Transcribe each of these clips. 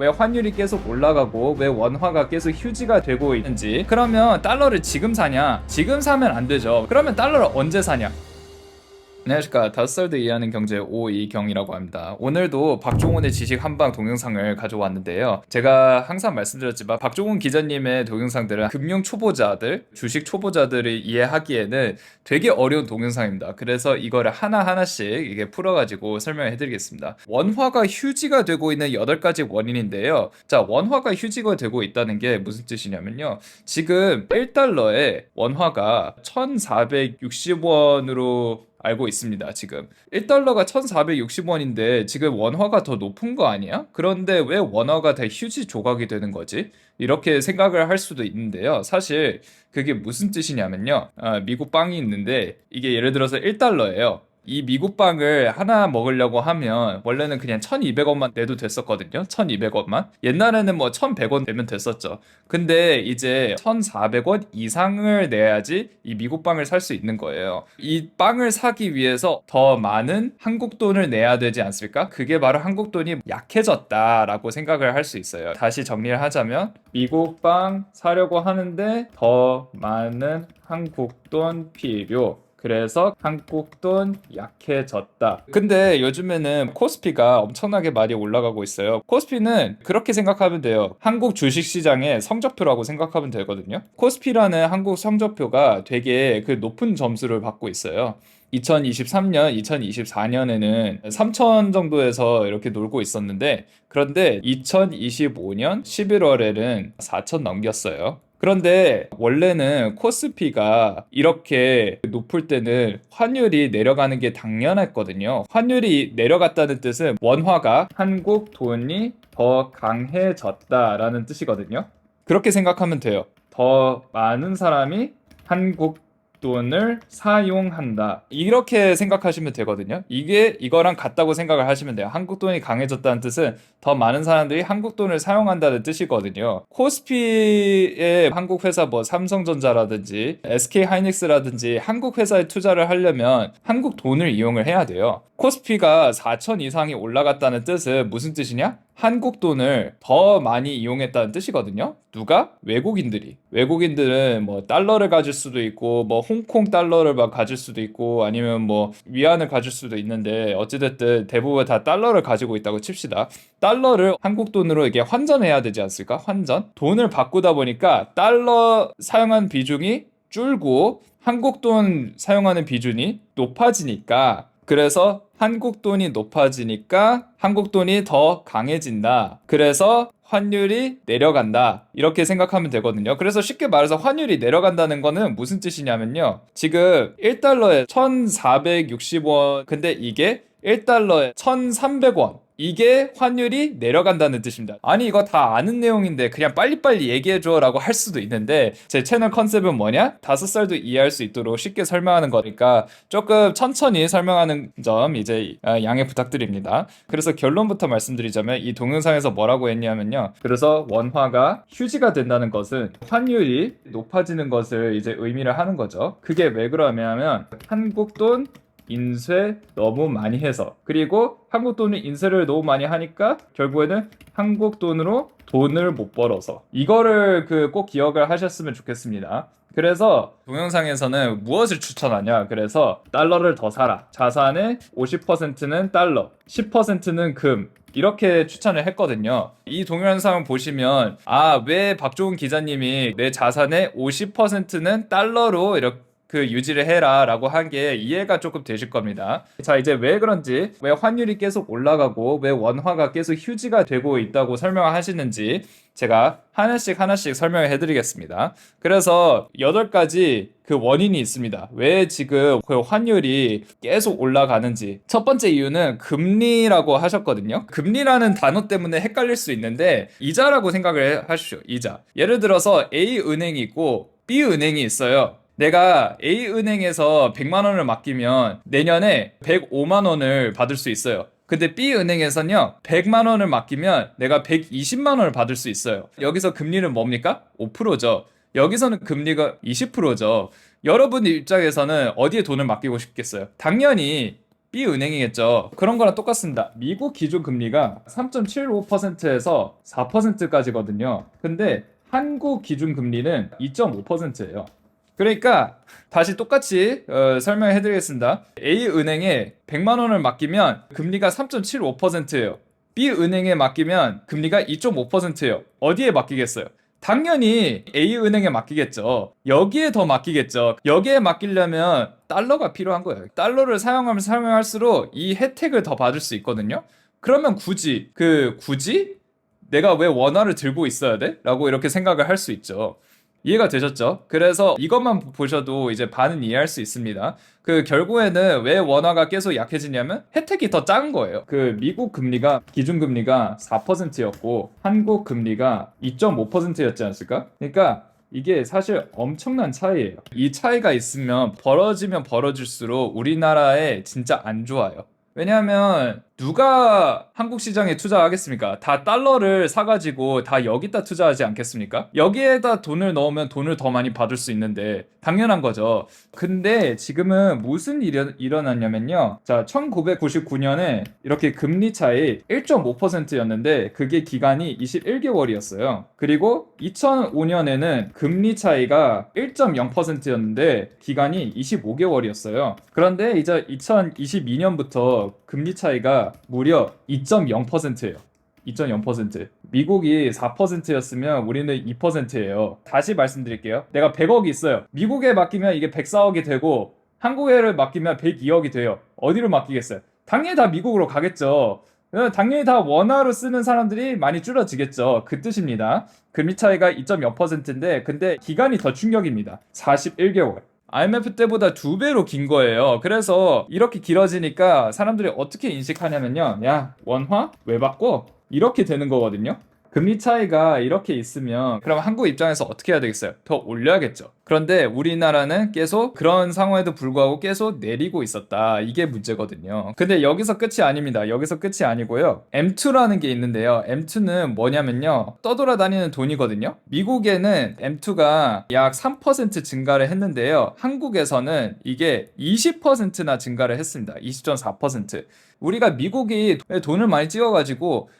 왜 환율이 계속 올라가고 왜 원화가 계속 휴지가 되고 있는지. 그러면 달러를 지금 사냐? 지금 사면 안 되죠. 그러면 달러를 언제 사냐? 안녕하십니까. 5살도 이해하는 경제 오이경이라고 합니다. 오늘도 박종훈의 지식 한방 동영상을 가져왔는데요. 제가 항상 말씀드렸지만 박종훈 기자님의 동영상들은 금융 초보자들, 주식 초보자들이 이해하기에는 되게 어려운 동영상입니다. 그래서 이거를 하나하나씩 이게 풀어가지고 설명해 드리겠습니다. 원화가 휴지가 되고 있는 8가지 원인인데요. 자, 원화가 휴지가 되고 있다는 게 무슨 뜻이냐면요. 지금 1달러에 원화가 1460원으로 알고 있습니다. 지금 1달러가 1460원인데 지금 원화가 더 높은 거 아니야? 그런데 왜 원화가 다 휴지 조각이 되는 거지? 이렇게 생각을 할 수도 있는데요. 사실 그게 무슨 뜻이냐면요. 미국 빵이 있는데 이게 예를 들어서 1달러예요. 이 미국 빵을 하나 먹으려고 하면 원래는 그냥 1200원만 내도 됐었거든요. 1200원만. 옛날에는 뭐 1100원 내면 됐었죠. 근데 이제 1400원 이상을 내야지 이 미국 빵을 살 수 있는 거예요. 이 빵을 사기 위해서 더 많은 한국 돈을 내야 되지 않습니까? 그게 바로 한국 돈이 약해졌다라고 생각을 할 수 있어요. 다시 정리를 하자면 미국 빵 사려고 하는데 더 많은 한국 돈 필요. 그래서 한국 돈 약해졌다. 근데 요즘에는 코스피가 엄청나게 많이 올라가고 있어요. 코스피는 그렇게 생각하면 돼요. 한국 주식시장의 성적표라고 생각하면 되거든요. 코스피라는 한국 성적표가 되게 그 높은 점수를 받고 있어요. 2023년, 2024년에는 3천 정도에서 이렇게 놀고 있었는데, 그런데 2025년 11월에는 4천 넘겼어요. 그런데 원래는 코스피가 이렇게 높을 때는 환율이 내려가는 게 당연했거든요. 환율이 내려갔다는 뜻은 원화가 한국 돈이 더 강해졌다라는 뜻이거든요. 그렇게 생각하면 돼요. 더 많은 사람이 한국 돈을 사용한다. 이렇게 생각하시면 되거든요. 이거랑 같다고 생각을 하시면 돼요. 한국 돈이 강해졌다는 뜻은 더 많은 사람들이 한국 돈을 사용한다는 뜻이거든요. 코스피의 한국 회사 뭐 삼성전자라든지 SK하이닉스라든지 한국 회사에 투자를 하려면 한국 돈을 이용을 해야 돼요. 코스피가 4천 이상이 올라갔다는 뜻은 무슨 뜻이냐? 한국 돈을 더 많이 이용했다는 뜻이거든요. 누가? 외국인들은 뭐 달러를 가질 수도 있고 뭐 홍콩 달러를 막 가질 수도 있고 아니면 뭐 위안을 가질 수도 있는데 어찌됐든 대부분 다 달러를 가지고 있다고 칩시다. 달러를 한국 돈으로 이게 환전해야 되지 않습니까? 환전. 돈을 바꾸다 보니까 달러 사용한 비중이 줄고 한국 돈 사용하는 비중이 높아지니까, 그래서 한국 돈이 높아지니까 한국 돈이 더 강해진다. 그래서 환율이 내려간다. 이렇게 생각하면 되거든요. 그래서 쉽게 말해서 환율이 내려간다는 거는 무슨 뜻이냐면요. 지금 1달러에 1460원, 근데 이게 1달러에 1300원. 이게 환율이 내려간다는 뜻입니다. 아니 이거 다 아는 내용인데 그냥 빨리빨리 얘기해줘 라고 할 수도 있는데, 제 채널 컨셉은 뭐냐? 5살도 이해할 수 있도록 쉽게 설명하는 거니까 조금 천천히 설명하는 점 이제 양해 부탁드립니다. 그래서 결론부터 말씀드리자면 이 동영상에서 뭐라고 했냐면요. 그래서 원화가 휴지가 된다는 것은 환율이 높아지는 것을 이제 의미를 하는 거죠. 그게 왜 그러냐면 한국 돈 인쇄 너무 많이 해서, 그리고 한국 돈을 인쇄를 너무 많이 하니까 결국에는 한국 돈으로 돈을 못 벌어서, 이거를 꼭 기억을 하셨으면 좋겠습니다. 그래서 동영상에서는 무엇을 추천하냐? 그래서 달러를 더 사라. 자산의 50%는 달러, 10%는 금. 이렇게 추천을 했거든요. 이 동영상 보시면 왜 박종훈 기자님이 내 자산의 50%는 달러로 이렇게 유지를 해라 라고 한 게 이해가 조금 되실 겁니다. 자, 이제 왜 그런지, 왜 환율이 계속 올라가고 왜 원화가 계속 휴지가 되고 있다고 설명을 하시는지 제가 하나씩 설명을 해드리겠습니다. 그래서 8가지 원인이 있습니다. 왜 지금 환율이 계속 올라가는지. 첫 번째 이유는 금리라고 하셨거든요. 금리라는 단어 때문에 헷갈릴 수 있는데 이자라고 생각을 하십시오. 이자. 예를 들어서 A은행이 있고 B은행이 있어요. 내가 A은행에서 100만 원을 맡기면 내년에 105만 원을 받을 수 있어요. 근데 B은행에서는요, 100만 원을 맡기면 내가 120만 원을 받을 수 있어요. 여기서 금리는 뭡니까? 5%죠. 여기서는 금리가 20%죠. 여러분 입장에서는 어디에 돈을 맡기고 싶겠어요? 당연히 B은행이겠죠. 그런 거랑 똑같습니다. 미국 기준 금리가 3.75%에서 4%까지거든요. 근데 한국 기준 금리는 2.5%예요. 그러니까 다시 똑같이 설명해 드리겠습니다. A은행에 100만 원을 맡기면 금리가 3.75%예요. B은행에 맡기면 금리가 2.5%예요. 어디에 맡기겠어요? 당연히 A은행에 맡기겠죠. 여기에 더 맡기겠죠. 여기에 맡기려면 달러가 필요한 거예요. 달러를 사용하면 사용할수록 이 혜택을 더 받을 수 있거든요. 그러면 굳이 내가 왜 원화를 들고 있어야 돼? 라고 이렇게 생각을 할 수 있죠. 이해가 되셨죠? 그래서 이것만 보셔도 이제 반은 이해할 수 있습니다. 그 결국에는 왜 원화가 계속 약해지냐면 혜택이 더 작은 거예요. 그 미국 금리가 기준 금리가 4%였고 한국 금리가 2.5%였지 않습니까? 그러니까 이게 사실 엄청난 차이예요. 이 차이가 있으면 벌어지면 벌어질수록 우리나라에 진짜 안 좋아요. 왜냐하면 누가 한국 시장에 투자하겠습니까? 다 달러를 사가지고 다 여기다 투자하지 않겠습니까? 여기에다 돈을 넣으면 돈을 더 많이 받을 수 있는데 당연한 거죠. 근데 지금은 무슨 일이 일어났냐면요. 자, 1999년에 이렇게 금리 차이 1.5%였는데 그게 기간이 21개월이었어요. 그리고 2005년에는 금리 차이가 1.0%였는데 기간이 25개월이었어요. 그런데 이제 2022년부터 금리 차이가 무려 2.0%예요. 2.0%. 미국이 4%였으면 우리는 2%예요. 다시 말씀드릴게요. 내가 100억이 있어요. 미국에 맡기면 이게 104억이 되고 한국에를 맡기면 102억이 돼요. 어디로 맡기겠어요? 당연히 다 미국으로 가겠죠. 당연히 다 원화로 쓰는 사람들이 많이 줄어지겠죠. 그 뜻입니다. 금리 차이가 2.0%인데 근데 기간이 더 충격입니다. 41개월. IMF 때보다 2배로 긴 거예요. 그래서 이렇게 길어지니까 사람들이 어떻게 인식하냐면요. 야, 원화? 왜 바꿔? 이렇게 되는 거거든요. 금리 차이가 이렇게 있으면 그럼 한국 입장에서 어떻게 해야 되겠어요? 더 올려야겠죠. 그런데 우리나라는 계속 그런 상황에도 불구하고 계속 내리고 있었다. 이게 문제거든요. 근데 여기서 끝이 아닙니다. 여기서 끝이 아니고요. M2라는 게 있는데요. M2는 뭐냐면요. 떠돌아다니는 돈이거든요. 미국에는 M2가 약 3% 증가를 했는데요. 한국에서는 이게 20%나 증가를 했습니다. 20.4%. 우리가 미국이 돈을 많이 찍어가지고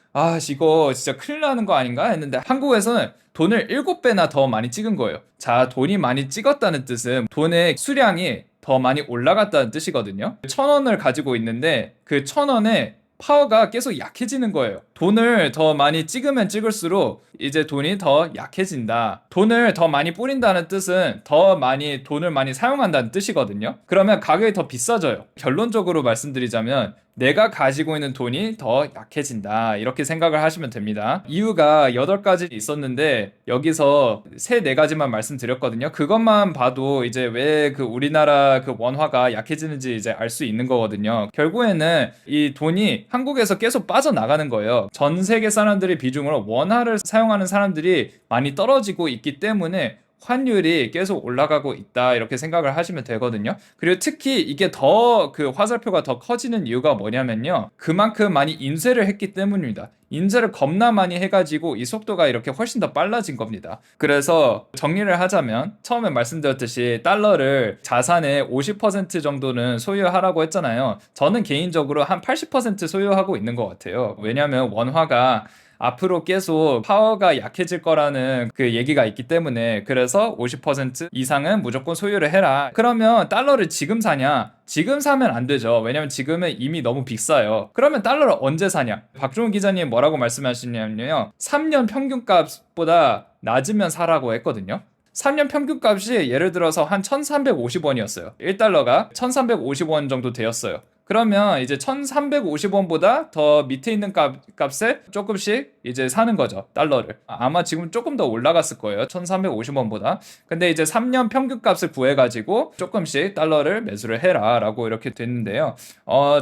이거 진짜 큰일 나는 거 아닌가 했는데 한국에서는 돈을 7배나 더 많이 찍은 거예요. 자, 돈이 많이 찍었다는 뜻은 돈의 수량이 더 많이 올라갔다는 뜻이거든요. 1,000원을 가지고 있는데 그 1,000원에 파워가 계속 약해지는 거예요. 돈을 더 많이 찍으면 찍을수록 이제 돈이 더 약해진다. 돈을 더 많이 뿌린다는 뜻은 더 많이 돈을 많이 사용한다는 뜻이거든요. 그러면 가격이 더 비싸져요. 결론적으로 말씀드리자면 내가 가지고 있는 돈이 더 약해진다. 이렇게 생각을 하시면 됩니다. 이유가 8가지 있었는데 여기서 4가지만 말씀드렸거든요. 그것만 봐도 이제 왜 그 우리나라 그 원화가 약해지는지 이제 알 수 있는 거거든요. 결국에는 이 돈이 한국에서 계속 빠져나가는 거예요. 전 세계 사람들의 비중으로 원화를 사용하는 사람들이 많이 떨어지고 있기 때문에 환율이 계속 올라가고 있다 이렇게 생각을 하시면 되거든요. 그리고 특히 이게 더 그 화살표가 더 커지는 이유가 뭐냐면요. 그만큼 많이 인쇄를 했기 때문입니다. 인쇄를 겁나 많이 해가지고 이 속도가 이렇게 훨씬 더 빨라진 겁니다. 그래서 정리를 하자면 처음에 말씀드렸듯이 달러를 자산의 50% 정도는 소유하라고 했잖아요. 저는 개인적으로 한 80% 소유하고 있는 것 같아요. 왜냐하면 원화가 앞으로 계속 파워가 약해질 거라는 그 얘기가 있기 때문에 그래서 50% 이상은 무조건 소유를 해라. 그러면 달러를 지금 사냐? 지금 사면 안 되죠. 왜냐면 지금은 이미 너무 비싸요. 그러면 달러를 언제 사냐? 박종훈 기자님 뭐라고 말씀하시냐면요. 3년 평균값보다 낮으면 사라고 했거든요. 3년 평균값이 예를 들어서 한 1350원이었어요. 1달러가 1350원 정도 되었어요. 그러면 이제 1350원보다 더 밑에 있는 값에 조금씩 이제 사는 거죠. 달러를. 아마 지금 조금 더 올라갔을 거예요. 1350원보다. 근데 이제 3년 평균값을 구해가지고 조금씩 달러를 매수를 해라 라고 이렇게 됐는데요.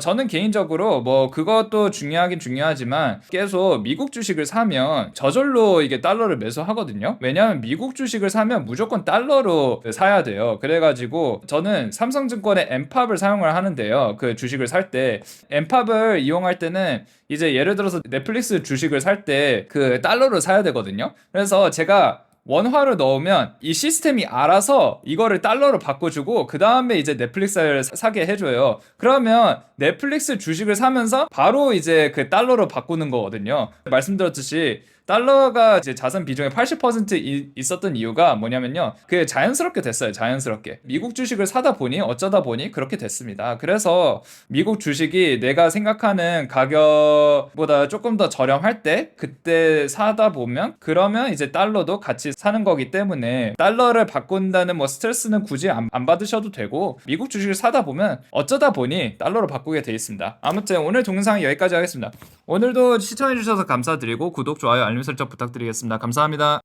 저는 개인적으로 뭐 그것도 중요하긴 중요하지만 계속 미국 주식을 사면 저절로 이게 달러를 매수하거든요. 왜냐하면 미국 주식을 사면 무조건 달러로 사야 돼요. 그래가지고 저는 삼성증권의 엠팝을 사용을 하는데요. 그 주식을 살 때 엠팝을 이용할 때는 이제 예를 들어서 넷플릭스 주식을 살 때 그 달러를 사야 되거든요. 그래서 제가 원화를 넣으면 이 시스템이 알아서 이거를 달러로 바꿔주고 그 다음에 이제 넷플릭스를 사게 해줘요. 그러면 넷플릭스 주식을 사면서 바로 이제 그 달러로 바꾸는 거거든요. 말씀드렸듯이 달러가 이제 자산 비중의 80% 있었던 이유가 뭐냐면요. 그게 자연스럽게 됐어요. 자연스럽게. 미국 주식을 사다 보니 어쩌다 보니 그렇게 됐습니다. 그래서 미국 주식이 내가 생각하는 가격보다 조금 더 저렴할 때 그때 사다 보면 그러면 이제 달러도 같이 사는 거기 때문에 달러를 바꾼다는 뭐 스트레스는 굳이 안 받으셔도 되고 미국 주식을 사다 보면 어쩌다 보니 달러로 바꾸게 돼 있습니다. 아무튼 오늘 동영상 여기까지 하겠습니다. 오늘도 시청해주셔서 감사드리고 구독, 좋아요, 알림 설정 부탁드리겠습니다. 감사합니다.